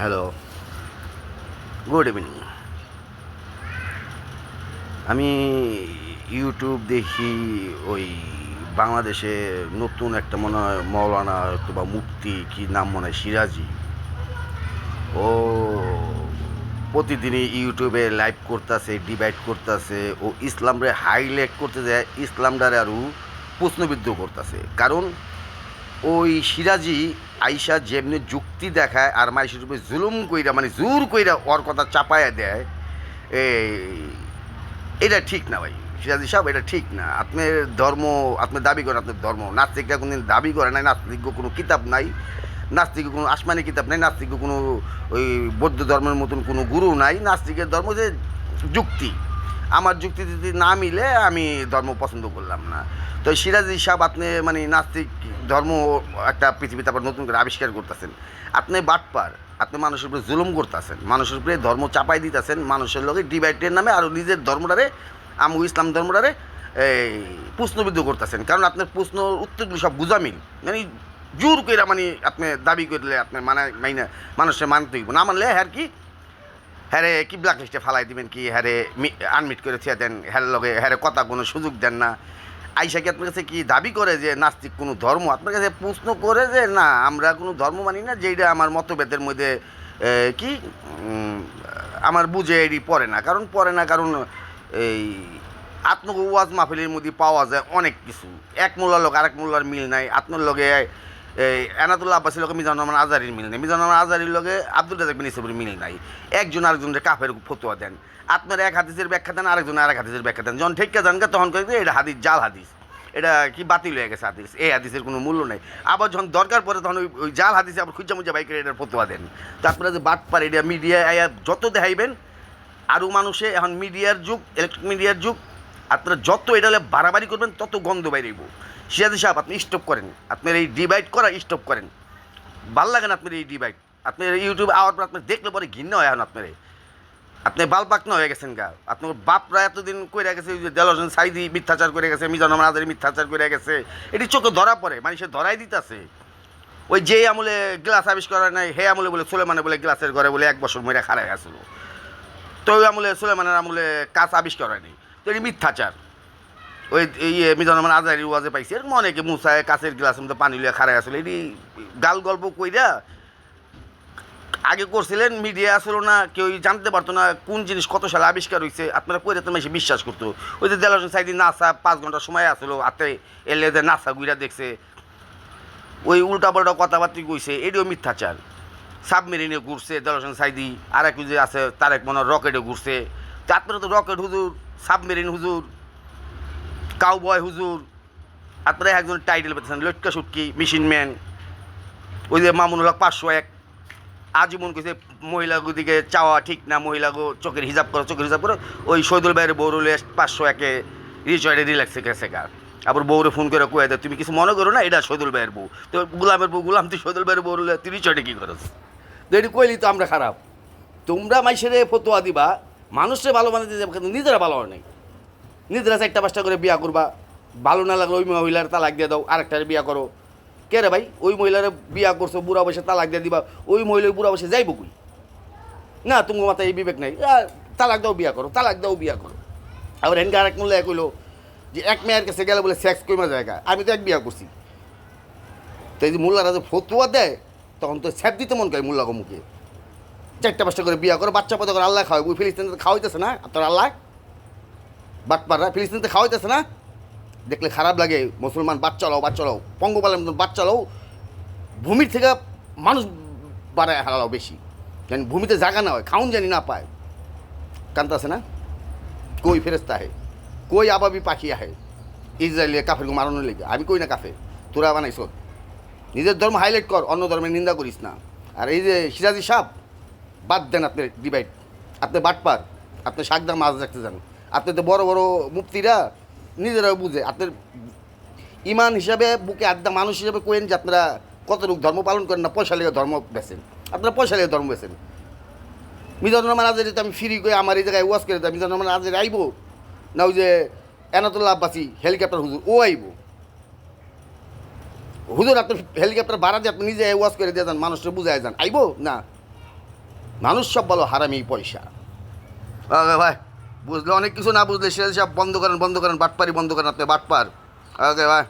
Hello, good evening. আমি YouTube দেখি, ওই বাংলাদেশে নতুন একটা মনে হয় মৌলানা বা মুফতি কি নাম মনে হয় সিরাজি। ও প্রতিদিনই ইউটিউবে লাইভ করতেছে, ডিবেট করতেছে, ও ইসলামরে হাইলাইট করতে যায়, ইসলামটারে আরও প্রশ্নবিদ্ধ করতেছে। কারণ ওই সিরাজি আইসা যেমনি যুক্তি দেখায় আর মাইশের উপরে জুলুম কইরা মানে জোর কইরা ওর কথা চাপায়া দেয়, এই এটা ঠিক না ভাই। সিরাজি সাহেব, এটা ঠিক না। আপনার ধর্ম, আপনি দাবি করেন আপনার ধর্ম, নাস্তিকরা কোনোদিন দাবি করে নাই, নাস্তিক কোনো কিতাব নাই, নাস্তিক কোনো আসমানি কিতাব নাই, নাস্তিক কোনো ওই বৌদ্ধ ধর্মের মতন কোনো গুরু নাই। নাস্তিকের ধর্ম যে যুক্তি, আমার যুক্তি যদি না মিলে আমি ধর্ম পছন্দ করলাম না। তো সিরাজি সাহেব, আপনি মানে নাস্তিক ধর্ম একটা পৃথিবীতে আবার নতুন করে আবিষ্কার করতেছেন। আপনি বাটপার, আপনি মানুষের উপরে জুলুম করতেছেন, মানুষের উপরে ধর্ম চাপাই দিতেছেন, মানুষের লগে ডিভাইডের নামে আর নিজের ধর্মটারে, আমু ইসলাম ধর্মটারে এই প্রশ্নবিদ্ধ করতেছেন। কারণ আপনার প্রশ্ন উত্তরগুলো সব গুজামিল, মানে জোর কইরা মানে আপনি দাবি করলে আপনি মাইনা মানুষের মানতে হইব, না মানলে হ্যার কি হ্যারে কি ব্ল্যাক লিস্টে ফালাই দিবেন, কি হ্যারে আনমিট করে থিয়া দেন, হ্যার লগে হ্যারে কথা কোনো সুযোগ দেন না। আইসা কি আপনার কাছে কি দাবি করে যে নাস্তিক কোনো ধর্ম, আপনার কাছে প্রশ্ন করে যে না আমরা কোনো ধর্ম মানি না, যেইটা আমার মতভেদের মধ্যে কি আমার বুঝে এটি পড়ে না। কারণ এই ওয়াজ মাহফিলের মধ্যে পাওয়া যায় অনেক কিছু। এক মোল্লার লোক আরেক মোল্লার মিল নাই, আপনার লগে এই এনাতুল্লাহ আব্বাসীর লগে মিজানুর রহমান আজারির মিল নেই, মিজানুর রহমান আজারির লগে আব্দুল রাজাক বিন ইউসুফের মিল নাই। একজন আরেকজনের কাফের ফতোয়া দেন, আপনার এক হাদিসের ব্যাখ্যা দেন, আরেকজন আরেক হাদিসের ব্যাখ্যা দেন। যখন ঠেক্কা জানগা তখন কয়ে এটা হাদিস জাল হাদিস, এটা কি বাতিল হয়ে গেছে হাদিস, এই হাদিসের কোনো মূল্য নেই। আবার যখন দরকার পড়ে তখন ওই জাল হাদিসে আবার খুঁজা মুজা বাইকের এটার ফতোয়া দেন। তো আপনারা যে বাট পার এটা মিডিয়া যত দেখাইবেন, আরও মানুষে এখন মিডিয়ার যুগ, ইলেকট্রিক মিডিয়ার যুগ, আপনারা যত এটা হলে বাড়াবাড়ি করবেন তত গন্ধ বাইরেব। সিরাজি সাহেব, আপনি স্টপ করেন, আপনার এই ডিভাইড করা স্টপ করেন। ভাল লাগে না আপনার এই ডিভাইড। আপনার ইউটিউবে আওয়ার পর আপনি দেখলে পরে ঘৃণা হয় এখন আপনার, আপনি বালপাক না হয়ে গেছেন গা। আপনার বাপরা এতদিন কইরা গেছে, যে দেলোয়ার হোসেন সাইদি মিথ্যাচার করে গেছে, মিজানুর রহমান আজারি মিথ্যাচার করে গেছে, এটি চোখে ধরা পড়ে, মানুষের ধরাই দিতেছে। ওই যে আমলে গ্লাস আবিষ্কার হয় নাই, হে আমলে বলে সুলেমানে বলে গ্লাসের ঘরে বলে 1 বছর মরে খারাই আসলো। তো ওই আমলে সুলেমানের আমলে কাজ আবিষ্কার হয়নি, তো এটি মিথ্যাচার। ওই মিজানুর রহমান আজারি ওয়াজে পাইছে এরকম অনেকে মুসায় কাছের গ্লাসের মধ্যে পানি লিয়ে খারাই আসলো, এটি গাল গল্প কইরা আগে করছিলেন। মিডিয়া আসলো না, কেউ জানতে পারতো না কোন জিনিস কত সালে আবিষ্কার হয়েছে। আপনারা কইরা তো বেশি বিশ্বাস করতো। ওই যে দেলোয়ার হোসেন সাইদি নাসা 5 ঘন্টা সময় আসলো, হাতে এলে যে নাসা গুইরা দেখছে, ওই উল্টাপাল্টা কথাবার্তা কইছে, এটিও মিথ্যাচার। সাবমেরিনে ঘুরছে দেলোয়ার হোসেন সাইদি, আর এক যে আছে তারেক মনে রকেটে ঘুরছে। তো আপনারা তো রকেট হুজুর, সাবমেরিন হুজুর, কাউবয় হুজুর, আপনারা একজন টাইটেল পেতেছেন লটকা সুটকি, মেশিন ম্যান। ওই যে মামুনুল হক 501 আজীবন কইছে মহিলাগো দিকে চাওয়া ঠিক না, মহিলাগো চোখের হিসাব করো, চোখের হিসাব করো। ওই শহীদুল ভাইয়ের বৌরুলে 501-এ রিচয়েডে রিল্যাক্সে গেছে কার, আবার বউরে ফোন করে কয়ে দেয় তুমি কিছু মনে করো না, এটা শহীদুল ভাইয়ের বউ। তো গুলামের বউ, গুলাম তুই শহীদুল ভাইয়ের বৌরুলে তুই রিচয়েডে কী করছ? তো এটি কইলি তো আমরা খারাপ। তোমরা মাইসেরে ফতোয়া দিবা, মানুষরে ভালো বানাতে যাবে কিন্তু নিজেরা ভালো হয় নাই। নিজেরা 4টা-5টা করে বিয়া করবা, ভালো না লাগলে ওই মহিলার তালাক দিয়ে দাও, আরেকটার বিয়া করো। কে রে ভাই, ওই মহিলারে বিয়া করছো, বুড়া বসে তালাক দিয়ে দিবা, ওই মহিলার বুড়া বসে যাইব কই? না, তুমি মাথায় এই বিবেক নাই, তালাক দাও বিয়া করো, তালাক দাও বিয়া করো। আবার হেনকে আরেক মূল্য কইলো যে এক মেয়ের কাছে গেলে বলে সেক্স কইমা জায়গা, আমি তো এক বিয়া করছি। তো এই যে মোল্লারা যে ফতুয়া দেয় তখন তো স্যাপ দিতে মন করে মোল্লাকে মুখে। 4টা-5টা করে বিয়া করো, বাচ্চা পদা করে আল্লাহ খাওয়াই। ওই ফিলিস্তিনতে খাওয়াইতেছে না আপনার আল্লাহ, বাটপাররা ফিলিস্তিনতে খাওয়াইতেছে না? দেখলে খারাপ লাগে। মুসলমান বাচ্চালাও, বাচ্চালাও পঙ্গপালের মতন বাচ্চালাও ভূমির থেকে মানুষ বাড়ায় হারালাও বেশি, কেন ভূমিতে জায়গা না হয়, খাউন জানি না পায়। কান্তাছে না? কই ফেরেস্তা আহে, কই আবাবি পাখি আহে ইসরায়েলিয়া কাফেরকে মারানোর লেগে। আমি কই না কাফে, তোরা বানাইছ। নিজের ধর্ম হাইলাইট কর, অন্য ধর্মের নিন্দা করিস না। আর এই যে সিরাজি সাহ, বাদ দেন আপনার ডিভাইড। আপনি বাটপার, আপনি শাকদা মাছ রাখতে যান। আপনি তো বড় বড় মুফতিরা নিজেরাও বুঝে, আপনার ইমান হিসাবে বুকে আড্ডা মানুষ হিসাবে কোয়েন যে আপনারা কতটুকু ধর্ম পালন করেন না, পয়সা লেগে ধর্ম বেছেন। আপনারা পয়সা লেগে ধর্ম বেছেন। মিজানুর রহমান আজারি তো আমি ফ্রি করে আমার এই জায়গায় ওয়াজ করে দিতাম, মিজানুর রহমান আজারি আইব না? ওই যে এনাতুল্লাহ আব্বাসী হেলিকপ্টার হুজুর, ও আইব। হুজুর আপনার হেলিকপ্টার ভাড়া দিয়ে আপনি নিজে ওয়াজ করে দিয়ে যান, মানুষকে বুঝাই যান, আইব না? মানুষ সব ভালো, হারামি পয়সা। ওকে ভাই, বুঝলে অনেক কিছু, না বুঝলে সেটা সব বন্ধ করেন, বাটপারি বন্ধ করেন, আপনি বাটপার। ওকে ভাই।